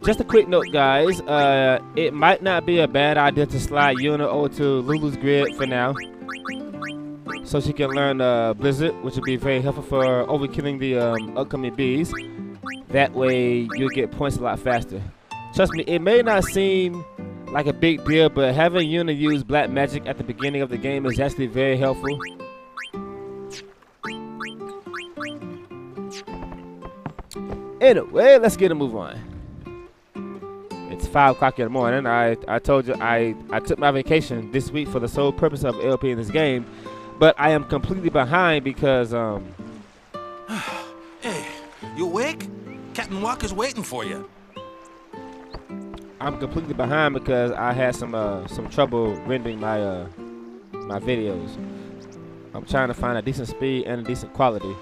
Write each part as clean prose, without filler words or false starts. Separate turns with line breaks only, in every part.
Just a quick note, guys. It might not be a bad idea to slide Yuna over to Lulu's grid for now, so she can learn Blizzard, which will be very helpful for overkilling the upcoming bees. That way, you'll get points a lot faster. Trust me, it may not seem like a big deal, but having Yuna use black magic at the beginning of the game is actually very helpful. Anyway, let's get a move on. It's 5 o'clock in the morning. I told you I took my vacation this week for the sole purpose of LP in this game, but I am completely behind because
Hey, you awake? Captain Walker's waiting for you.
I'm completely behind because I had some trouble rendering my my videos. I'm trying to find a decent speed and a decent quality.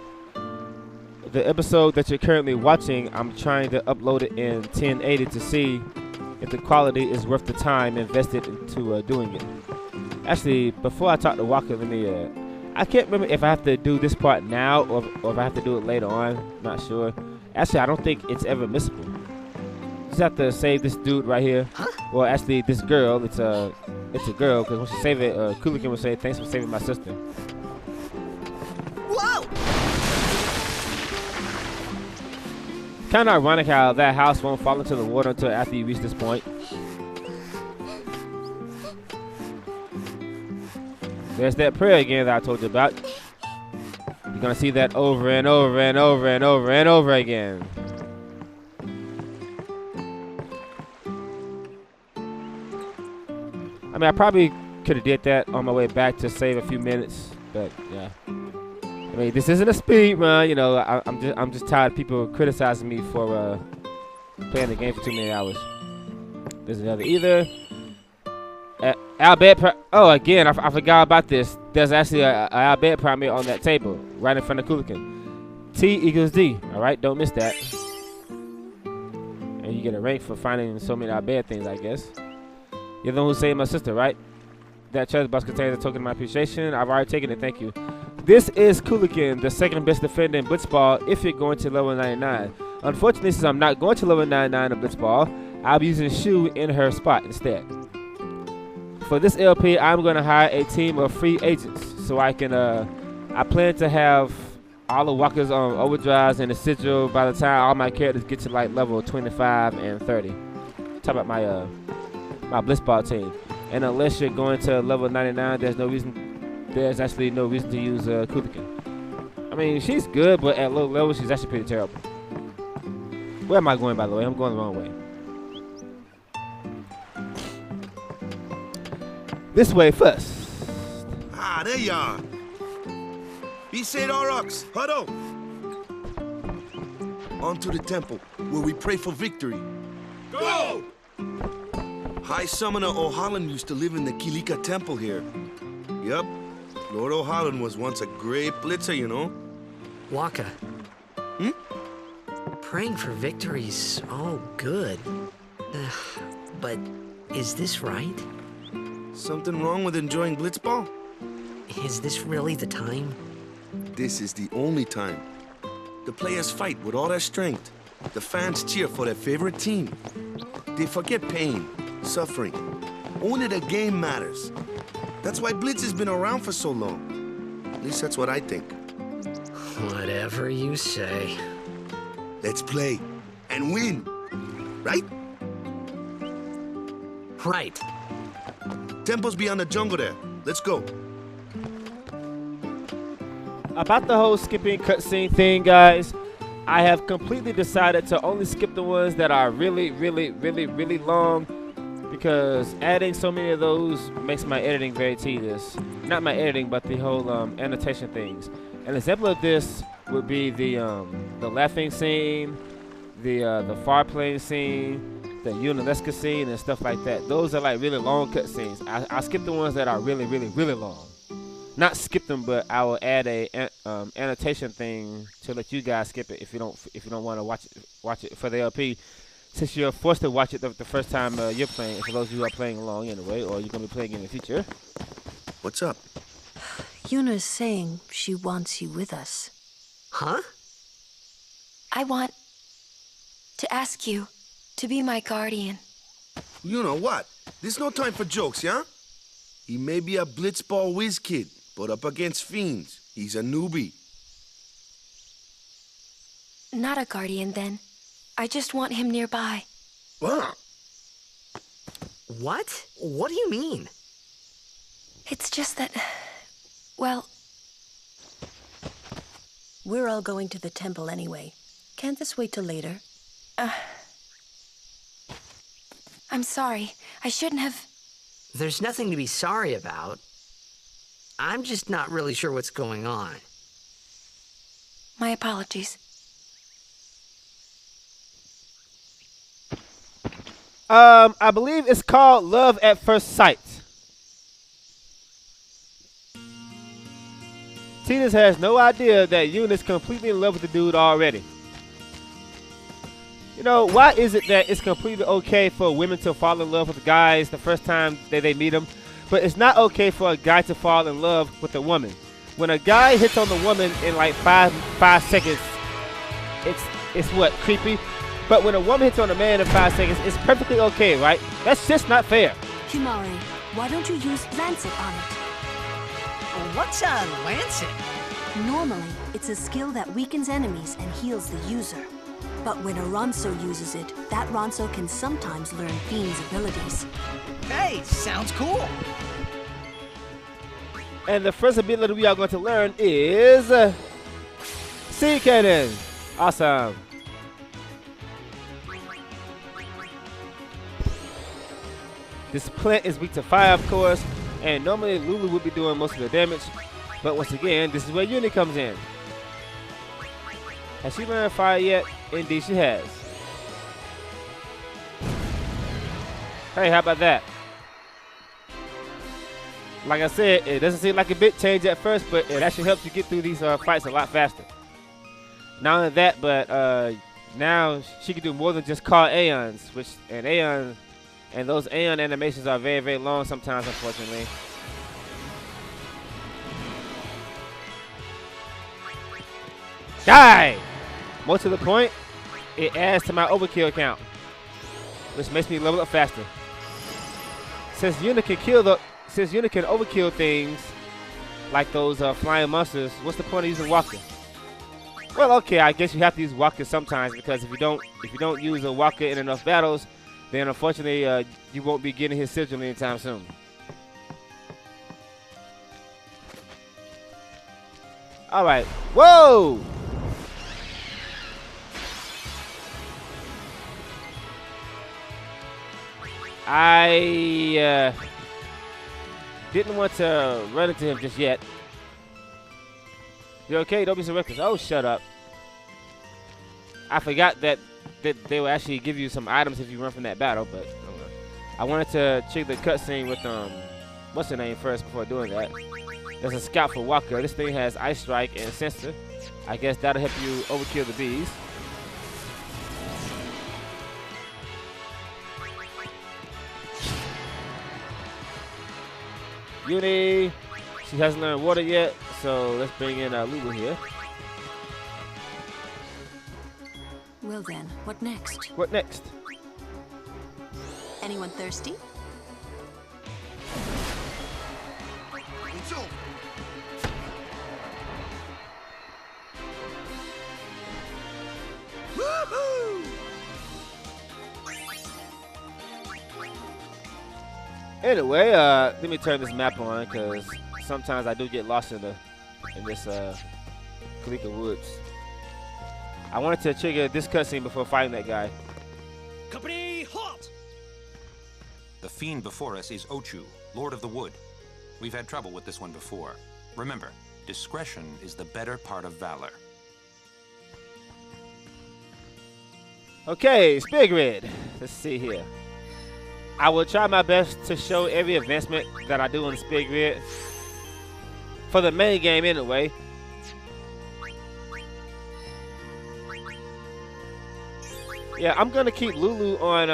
The episode that you're currently watching, I'm trying to upload it in 1080 to see if the quality is worth the time invested into doing it. Actually, before I talk to Walker, let me I can't remember if I have to do this part now or if I have to do it later on. Not sure. Actually, I don't think it's ever missable. Just have to save this dude right here.
Huh?
Well, actually, this girl. It's a girl because when she save it, Kilika will say, "Thanks for saving my sister."
Whoa!
Kind of ironic how that house won't fall into the water until after you reach this point. There's that prayer again that I told you about. You're gonna see that over and over and over and over and over again. I mean, I probably could have did that on my way back to save a few minutes, but yeah. I mean, this isn't a speed run, you know. I'm just tired of people criticizing me for playing the game for too many hours. There's another either. Oh, again, I forgot about this. There's actually a Albert primate on that table, right in front of Kulikin. T equals D. All right, don't miss that. And you get a rank for finding so many Albert things, I guess. You're the one who saved my sister, right? That treasure box contains a token of my appreciation. I've already taken it, thank you. This is Kulikin, the second best defender in Blitzball if you're going to level 99. Unfortunately, since I'm not going to level 99 in Blitzball, I'll be using Shu in her spot instead. For this LP, I'm going to hire a team of free agents so I can, I plan to have all the walkers on overdrives and the sigil by the time all my characters get to like level 25 and 30. Talk about my, my Blitzball team. And unless you're going to level 99, there's actually no reason to use Kulikin. I mean, she's good, but at low level, she's actually pretty terrible. Where am I going, by the way? I'm going the wrong way. This way first.
Ah, there you are. Be said, Aurochs, huddle. On to the temple, where we pray for victory. Go! High Summoner O'Holland used to live in the Kilika Temple here. Yup. Lord O'Holland was once a great blitzer, you know.
Waka. Praying for victory's all good. But is this right?
Something wrong with enjoying Blitzball?
Is this really the time?
This is the only time. The players fight with all their strength. The fans cheer for their favorite team. They forget pain, suffering. Only the game matters. That's why Blitz has been around for so long. At least that's what I think.
Whatever you say.
Let's play and win, right?
Right.
Temple's beyond the jungle there. Let's go.
About the whole skipping cutscene thing, guys, I have completely decided to only skip the ones that are really, really, really, really long, because adding so many of those makes my editing very tedious. Not my editing, but the whole annotation things. An example of this would be the laughing scene, the far plane scene, the Yuna scene, and stuff like that. Those are like really long cutscenes. I skip the ones that are really, really, really long. Not skip them, but I will add a annotation thing to let you guys skip it if you don't want to watch it for the LP. Since you're forced to watch it the first time you're playing, for those of you who are playing along anyway, or you're gonna be playing in the future.
What's up?
Yuna's saying she wants you with us.
Huh?
I want to ask you To be my guardian.
You know what? There's no time for jokes, yeah? He may be a Blitzball whiz kid, but up against fiends, he's a newbie.
Not a guardian, then. I just want him nearby.
What?
What? What do you mean?
It's just that... Well... We're all going to the temple anyway. Can't this wait till later? I'm sorry. I shouldn't have...
There's nothing to be sorry about. I'm just not really sure what's going on.
My apologies.
I believe it's called Love at First Sight. Tidus has no idea that Yuna's completely in love with the dude already. You know, why is it that it's completely okay for women to fall in love with guys the first time that they meet them, but it's not okay for a guy to fall in love with a woman? When a guy hits on the woman in like five seconds, it's what, creepy? But when a woman hits on a man in 5 seconds, it's perfectly okay, right? That's just not fair.
Kimari, why don't you use Lancet on it?
What's a lancet?
Normally, it's a skill that weakens enemies and heals the user. But when a Ronso uses it, that Ronso can sometimes learn Fiend's abilities.
Hey, sounds cool.
And the first ability we are going to learn is Sea Cannon. Awesome. This plant is weak to fire, of course, and normally Lulu would be doing most of the damage. But once again, this is where Yuna comes in. Has she learned fire yet? Indeed she has. Hey, how about that? Like I said, it doesn't seem like a big change at first, but it actually helps you get through these fights a lot faster. Not only that, but now she can do more than just call Aeons, and those Aeon animations are very, very long sometimes, unfortunately. Die! More to the point, it adds to my overkill count, which makes me level up faster. Since Yuna can overkill things like those flying monsters, what's the point of using Walker? Well, okay, I guess you have to use Walker sometimes, because if you don't use a Walker in enough battles, then unfortunately you won't be getting his sigil anytime soon. All right, whoa! I didn't want to run into him just yet. You okay? Don't be so reckless. Oh, shut up. I forgot that they will actually give you some items if you run from that battle, but I wanted to check the cutscene with what's her name first before doing that. There's a scout for Walker. This thing has Ice Strike and Sensor. I guess that'll help you overkill the bees. Yuni, she hasn't learned water yet, so let's bring in Lulu here.
Well then, what next?
What next?
Anyone thirsty?
It's over. Woohoo!
Anyway, let me turn this map on, because sometimes I do get lost in this Kilika Woods. I wanted to trigger this cutscene before fighting that guy.
Company halt!
The fiend before us is Ochu, Lord of the Wood. We've had trouble with this one before. Remember, discretion is the better part of valor.
Okay, Spear Grid. Let's see here. I will try my best to show every advancement that I do on the Spear Grid. For the main game anyway. Yeah, I'm gonna keep Lulu on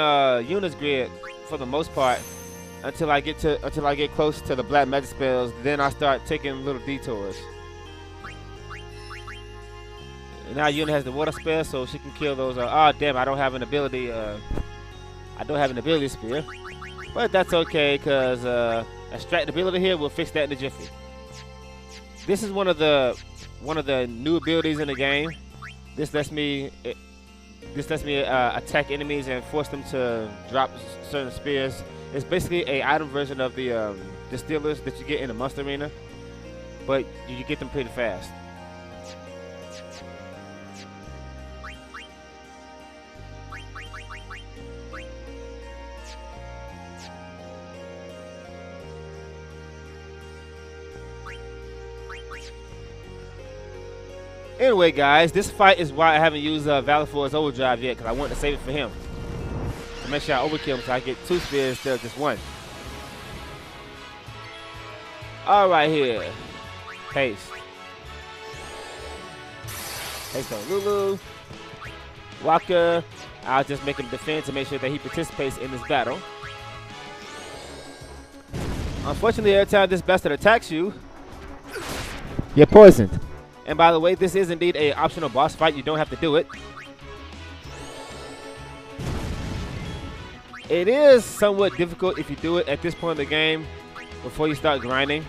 Yuna's grid for the most part until I get close to the black magic spells. Then I start taking little detours. And now Yuna has the water spell, so she can kill those. Oh damn! I don't have an ability I don't have an ability spear, but that's okay because extract ability here will fix that in a jiffy. This is one of the new abilities in the game. This lets me attack enemies and force them to drop certain spears. It's basically a item version of the distillers that you get in the monster arena, but you get them pretty fast. Anyway, guys, this fight is why I haven't used Valor Force Overdrive yet, because I want to save it for him. To make sure I overkill him so I get 2 spears instead of just 1. All right, here. Haste. Haste on Lulu. Waka. I'll just make him defend to make sure that he participates in this battle. Unfortunately, every time this bastard attacks you, you're poisoned. And by the way, this is indeed an optional boss fight. You don't have to do it. It is somewhat difficult if you do it at this point in the game before you start grinding.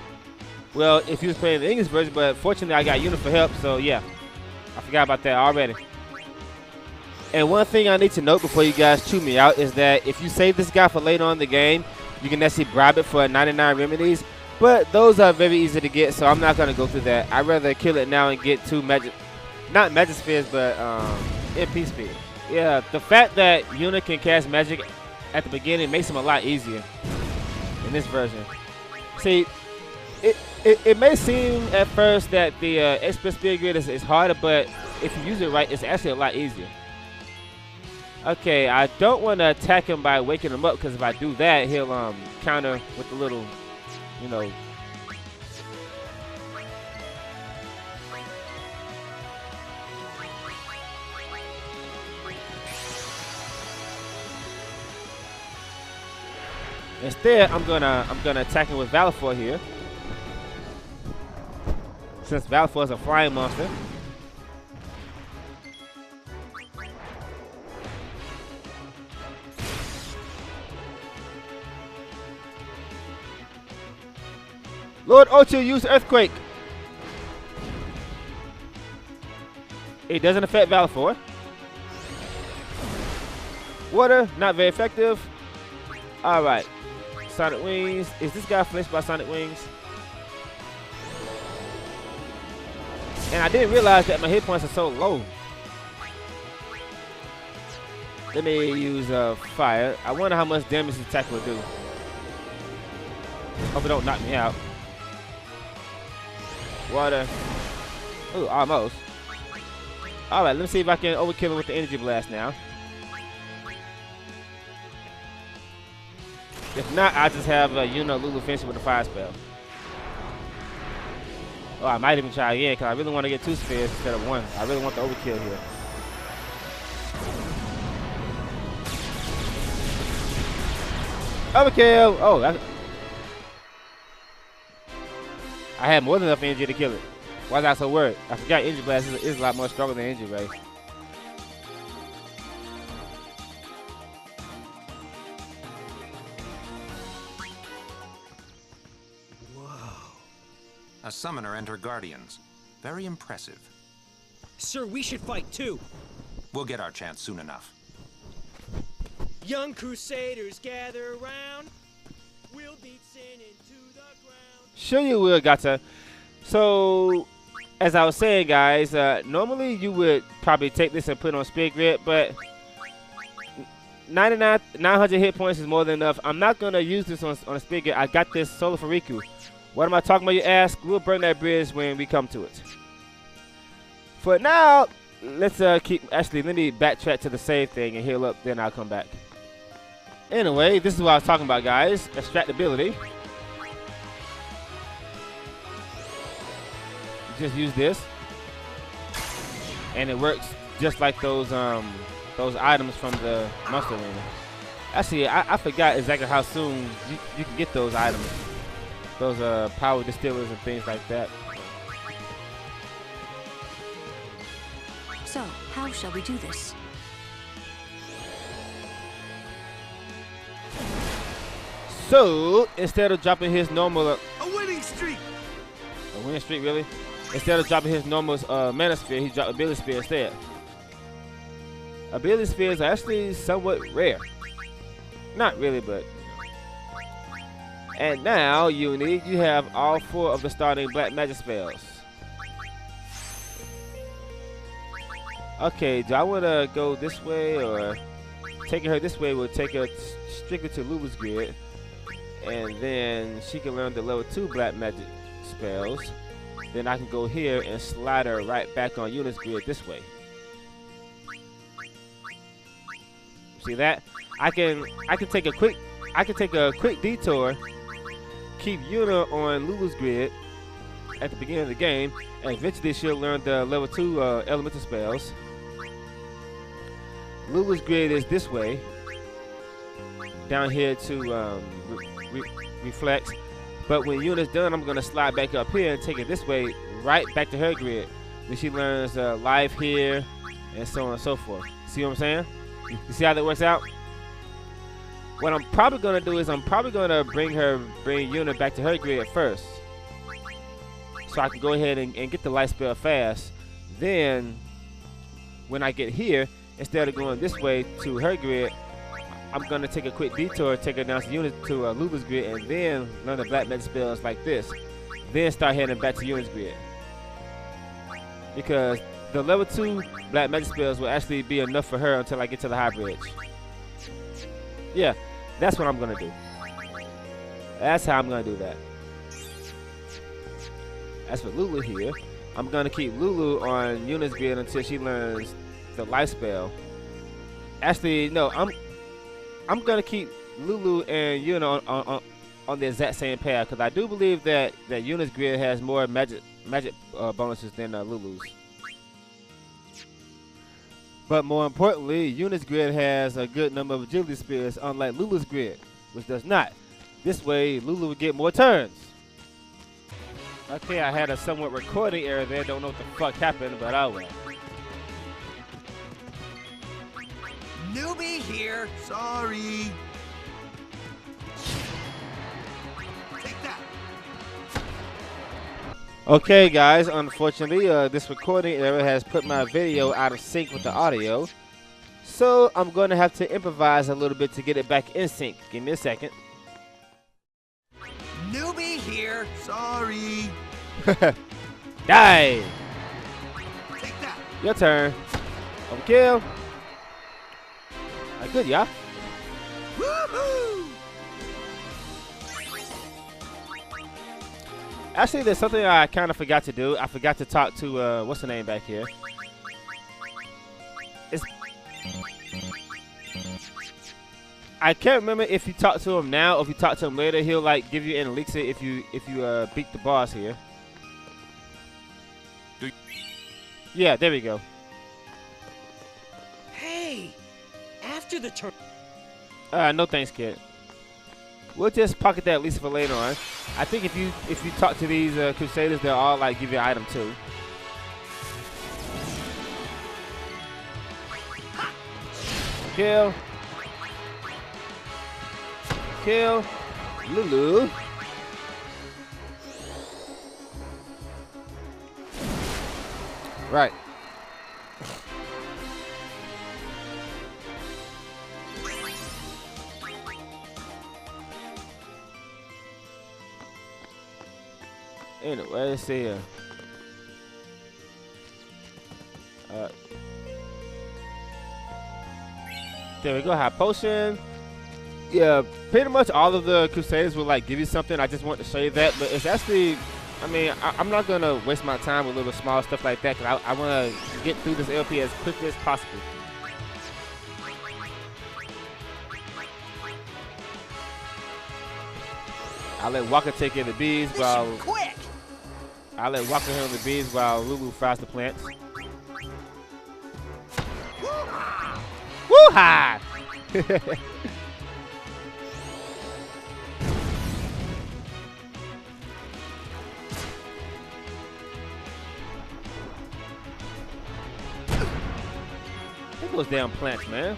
Well, if you was playing the English version, but fortunately I got Yuna for help, so yeah. I forgot about that already. And one thing I need to note before you guys chew me out is that if you save this guy for later on in the game, you can actually bribe it for 99 remedies. But those are very easy to get, so I'm not going to go through that. I'd rather kill it now and get 2 magic, not magic spheres, but MP spheres. Yeah, the fact that Yuna can cast magic at the beginning makes him a lot easier in this version. See, it may seem at first that the expert spear grid is harder, but if you use it right, it's actually a lot easier. Okay, I don't want to attack him by waking him up, because if I do that, he'll counter with the little, you know. Instead, I'm gonna attack him with Valor here. Since Valor is a flying monster. Lord Ocho used Earthquake. It doesn't affect Valor. Water, not very effective. Alright. Sonic Wings. Is this guy flinched by Sonic Wings? And I didn't realize that my hit points are so low. Let me use fire. I wonder how much damage this attack will do. Hope it don't knock me out. Water. Ooh, almost. Alright, let me see if I can overkill him with the energy blast now. If not, I just have Yuna Lulu finish with a fire spell. Oh, I might even try again because I really want to get 2 spheres instead of 1. I really want the overkill here. Overkill! Oh, I had more than enough energy to kill it. Why was I so worried? I forgot Energy Blast is a lot more stronger than Energy Ray.
A summoner and her guardians. Very impressive.
Sir, we should fight too.
We'll get our chance soon enough.
Young crusaders gather around. We'll beat sin into the ground.
Sure you will, Gata. So, as I was saying, guys, normally you would probably take this and put it on Spear Grid, but 900 hit points is more than enough. I'm not going to use this on a Spear Grid. I got this Solar for Riku. What am I talking about, you ask? We'll burn that bridge when we come to it. For now, let's actually, let me backtrack to the save thing and heal up, then I'll come back. Anyway, this is what I was talking about, guys. Extract ability. Just use this. And it works just like those items from the monster arena. Actually, I forgot exactly how soon you can get those items. Those power distillers and things like that.
So, how shall we do this?
So instead of dropping his normal
A winning streak!
a winning streak, really? Instead of dropping his normal mana sphere, he dropped ability sphere instead. Ability spheres are actually somewhat rare. Not really, but. And now, Yuna, you have all 4 of the starting black magic spells. Okay, do I want to go this way, or taking her this way will take her strictly to Lulu's grid, and then she can learn the level 2 black magic spells. Then I can go here and slide her right back on Yuna's grid this way. See that? I can take a quick detour, keep Yuna on Lulu's grid at the beginning of the game, and eventually she'll learn the level 2 elemental spells. Lulu's grid is this way, down here to reflex. But when Yuna's done, I'm gonna slide back up here and take it this way, right back to her grid. Then she learns life here, and so on and so forth. See what I'm saying? You see how that works out? What I'm probably gonna do is I'm probably gonna bring Yuna back to her grid first, so I can go ahead and get the light spell fast. Then, when I get here, instead of going this way to her grid, I'm gonna take a quick detour, take her down to Lulu's grid, and then learn the black magic spells like this. Then start heading back to Yuna's grid. Because the level 2 black magic spells will actually be enough for her until I get to the high bridge. Yeah, that's what I'm gonna do. That's how I'm gonna do that. As for Lulu here, I'm gonna keep Lulu on Yuna's grid until she learns the life spell. Actually, no, I'm gonna keep Lulu and Yuna on the exact same path, because I do believe that Yuna's grid has more magic bonuses than Lulu's. But more importantly, Yuna's grid has a good number of agility spears, unlike Lulu's grid, which does not. This way, Lulu would get more turns. Okay, I had a somewhat recording error there. Don't know what the fuck happened, but oh well.
Newbie here.
Sorry. Take that.
Okay, guys, unfortunately, this recording error has put my video out of sync with the audio. So I'm going to have to improvise a little bit to get it back in sync. Give me a second.
Newbie here.
Sorry.
Die!
Take that.
Your turn. Overkill. Good, yeah.
Woohoo!
Actually, there's something I kind of forgot to do. I forgot to talk to, what's the name back here? I can't remember if you talk to him now or if you talk to him later. He'll like give you an elixir if you beat the boss here. Yeah, there we go.
Hey, after the turn.
No thanks, kid. We'll just pocket that elixir for later on. I think if you talk to these Crusaders, they'll all like give you an item too. Kill. Kill. Lulu. Right. Anyway, let's see here. There we go, high potion. Yeah, pretty much all of the Crusaders will like give you something. I just want to show you that, but it's actually, I mean, I'm not gonna waste my time with little small stuff like that, because I want to get through this LP as quickly as possible. I'll let Walker take care of the bees while I'll let Walker handle the bees while Lulu fries the plants. Woo-ha! Look at those damn plants, man.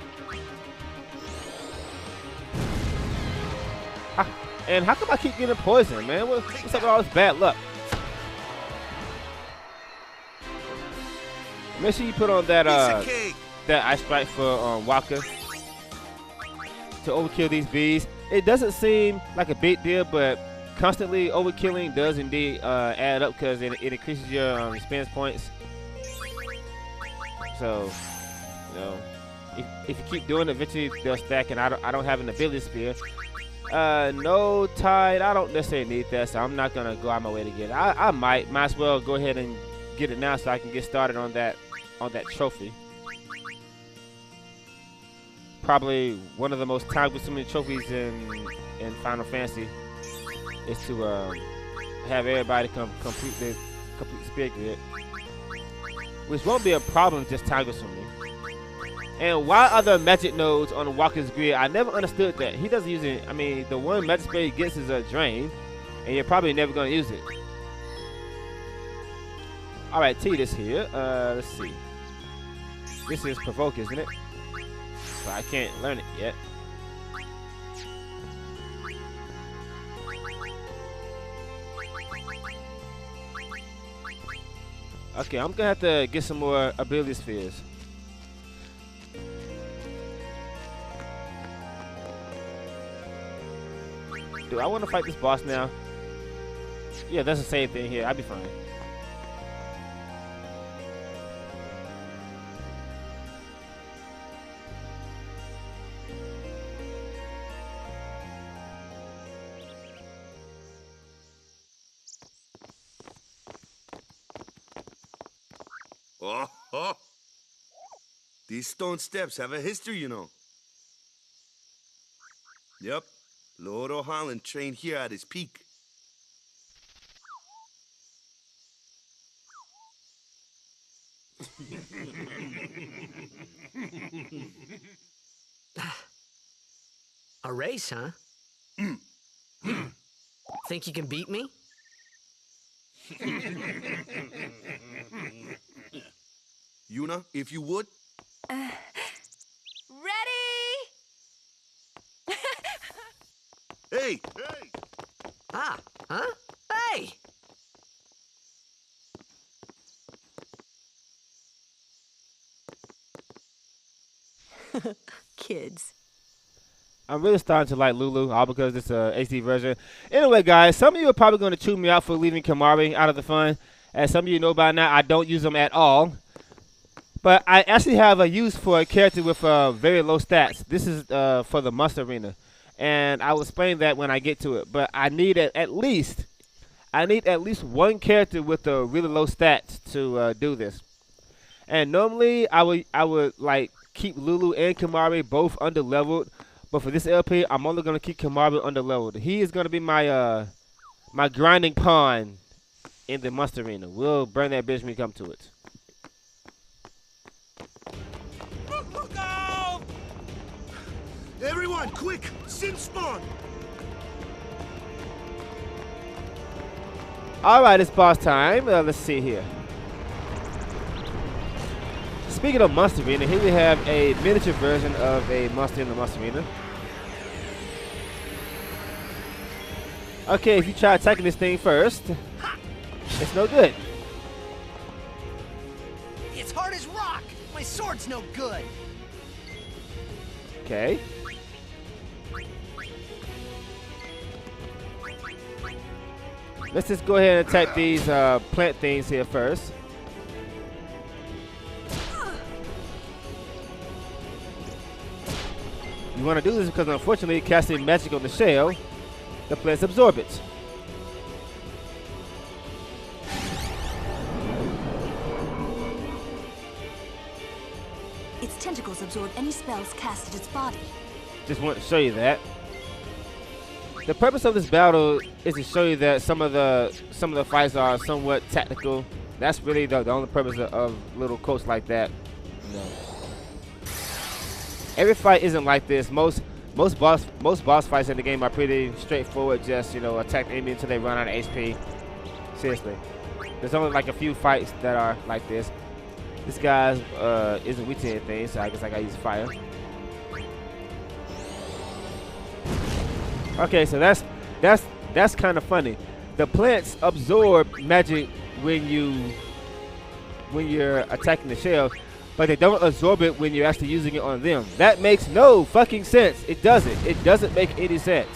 Ha. And how come I keep getting poisoned, man? What's up with all this bad luck? Make sure you put on that that ice strike for Waka to overkill these bees. It doesn't seem like a big deal, but constantly overkilling does indeed add up because it increases your experience points. So, you know, if you keep doing it, eventually they'll stack. And I don't have an ability spear. No Tide. I don't necessarily need that, so I'm not gonna go out my way to get it. I might as well go ahead and get it now so I can get started on that trophy. Probably one of the most time-consuming trophies in Final Fantasy is to have everybody complete the spear grid, which won't be a problem, just time-consuming. And why are there magic nodes on the Walker's grid? I never understood that. He doesn't use it. I mean, the one magic spell he gets is a drain, and you're probably never gonna use it. All right, Tidus here. Let's see. This is provoke, isn't it? So I can't learn it yet. Okay, I'm gonna have to get some more ability spheres. Do I want to fight this boss now? Yeah, that's the same thing here. I'll be fine.
Oh. These stone steps have a history, you know. Yep. Lord O'Holland trained here at his peak.
A race, huh? Think you can beat me?
Yuna, if you would.
Ready?
Hey!
Ah, huh? Hey!
Kids.
I'm really starting to like Lulu, all because it's a HD version. Anyway, guys, some of you are probably going to chew me out for leaving Kamari out of the fun. As some of you know by now, I don't use them at all. But I actually have a use for a character with very low stats. This is for the Monster Arena. And I will explain that when I get to it. But I need at least one character with a really low stats to do this. And normally I would like keep Lulu and Kamari both under leveled. But for this LP, I'm only gonna keep Kamari under leveled. He is gonna be my my grinding pawn in the Monster Arena. We'll burn that bitch when we come to it.
Everyone, quick! Sim spawn!
Alright, it's boss time. Let's see here. Speaking of Monster Arena, here we have a miniature version of a monster in the Monster Arena. Okay, if you try attacking this thing first, it's no good.
It's hard as rock. My sword's no good.
Okay. Let's just go ahead and attack these plant things here first. You want to do this because unfortunately casting magic on the shell, the plants absorb it.
Its tentacles absorb any spells cast at its body.
Just want to show you that. The purpose of this battle is to show you that some of the fights are somewhat tactical. That's really the only purpose of little quotes like that. No. Every fight isn't like this. Most boss fights in the game are pretty straightforward. Just, you know, attack the enemy until they run out of HP. Seriously, there's only like a few fights that are like this. This guy isn't weak to anything, so I guess I gotta use fire. Okay, so that's That's kind of funny. The plants absorb magic when you're attacking the shell, but they don't absorb it when you're actually using it on them. That makes no fucking sense. It doesn't. It doesn't make any sense.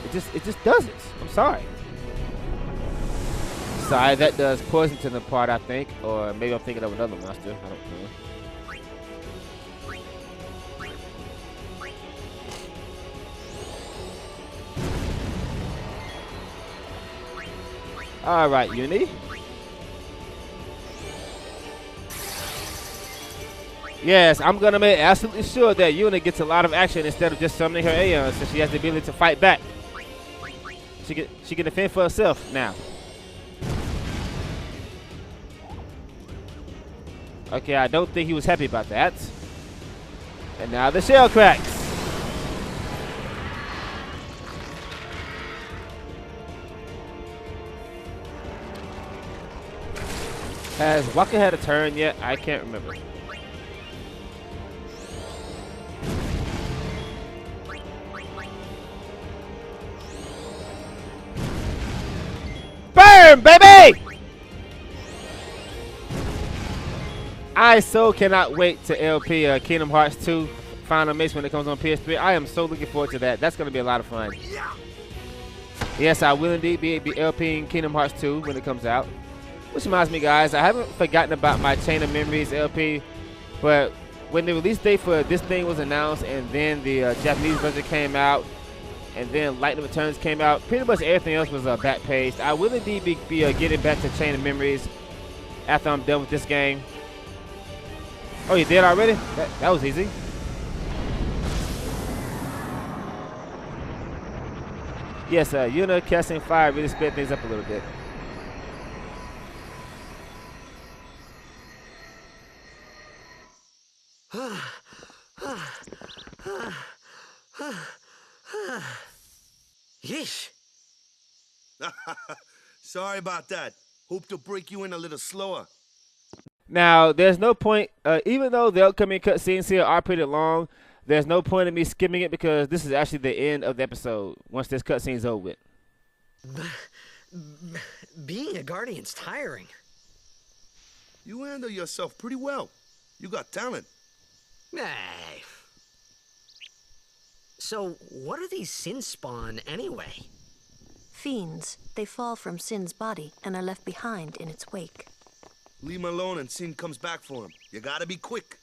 It just doesn't. I'm sorry. Sorry, that does poison to the part, I think, or maybe I'm thinking of another monster. I don't know. All right, Uni. Yes, I'm gonna make absolutely sure that Yuna gets a lot of action instead of just summoning her Aeon, so she has the ability to fight back. She can defend for herself now. Okay, I don't think he was happy about that. And now the shell cracks. Has Waka had a turn yet? I can't remember. Burn, baby! I so cannot wait to LP Kingdom Hearts 2 Final Mix when it comes on PS3. I am so looking forward to that. That's going to be a lot of fun. Yes, I will indeed be LPing Kingdom Hearts 2 when it comes out. Which reminds me, guys, I haven't forgotten about my Chain of Memories LP, but when the release date for this thing was announced and then the Japanese version came out and then Lightning Returns came out, pretty much everything else was back paged. I will indeed be getting back to Chain of Memories after I'm done with this game. Oh, you did already? That was easy. Yes, Yuna casting fire really sped things up a little bit.
Yeesh.
Sorry about that. Hope to break you in a little slower.
Now, there's no point, even though the upcoming cutscenes here are pretty long, there's no point in me skipping it because this is actually the end of the episode once this cutscene's over with.
Being a guardian's tiring.
You handle yourself pretty well. You got talent.
Hey. So, what are these sin spawn anyway?
Fiends. They fall from Sin's body and are left behind in its wake.
Leave him alone and Sin comes back for him. You gotta be quick.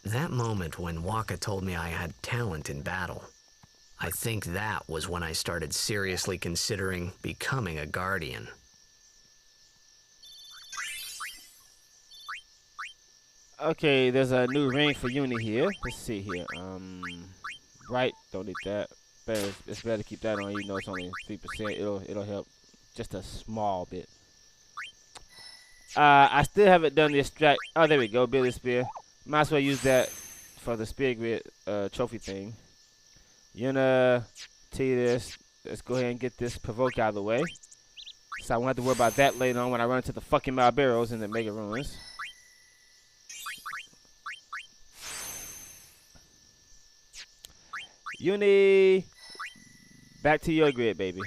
That moment when Waka told me I had talent in battle, I think that was when I started seriously considering becoming a guardian.
Okay, there's a new ring for Uni here. Let's see here. Right, don't need that. It's better to keep that on, even though it's only 3%. It'll help just a small bit. I still haven't done the extract. Oh, there we go. Billy Spear. Might as well use that for the Spear Grid trophy thing. Yuna, Tidus. Let's go ahead and get this provoke out of the way. So I won't have to worry about that later on when I run into the fucking Malberos in the Mega Ruins. Uni, back to your grid, baby.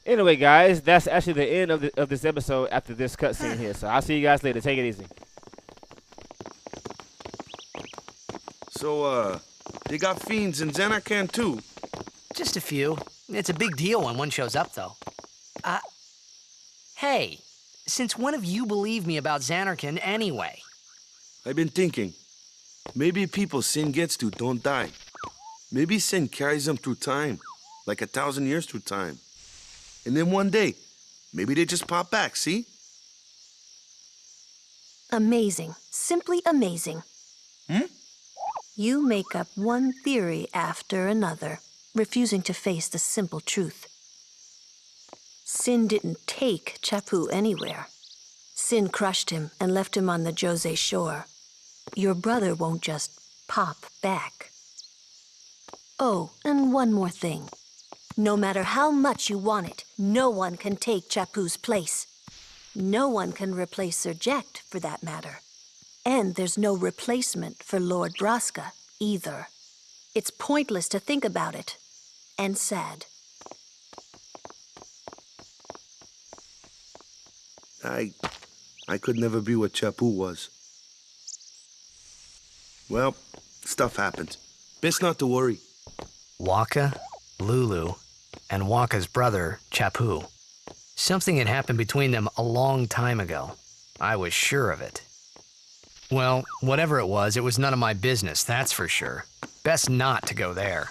Anyway, guys, that's actually the end of this episode after this cutscene here. So I'll see you guys later. Take it easy.
So, they got fiends in Xanarkand too.
Just a few. It's a big deal when one shows up, though. Hey, since when have you believed me about Xanarkand anyway?
I've been thinking. Maybe people Sin gets to don't die. Maybe Sin carries them through time, like 1,000 years through time. And then one day, maybe they just pop back, see?
Amazing. Simply amazing.
Hmm?
You make up one theory after another, refusing to face the simple truth. Sin didn't take Chappu anywhere. Sin crushed him and left him on the Jose shore. Your brother won't just pop back. Oh, and one more thing. No matter how much you want it, no one can take Chappu's place. No one can replace Sir Jekt, for that matter. And there's no replacement for Lord Braska, either. It's pointless to think about it. And sad.
I could never be what Chappu was. Well, stuff happens. Best not to worry.
Waka, Lulu, and Waka's brother, Chappu. Something had happened between them a long time ago. I was sure of it. Well, whatever it was none of my business, that's for sure. Best not to go there.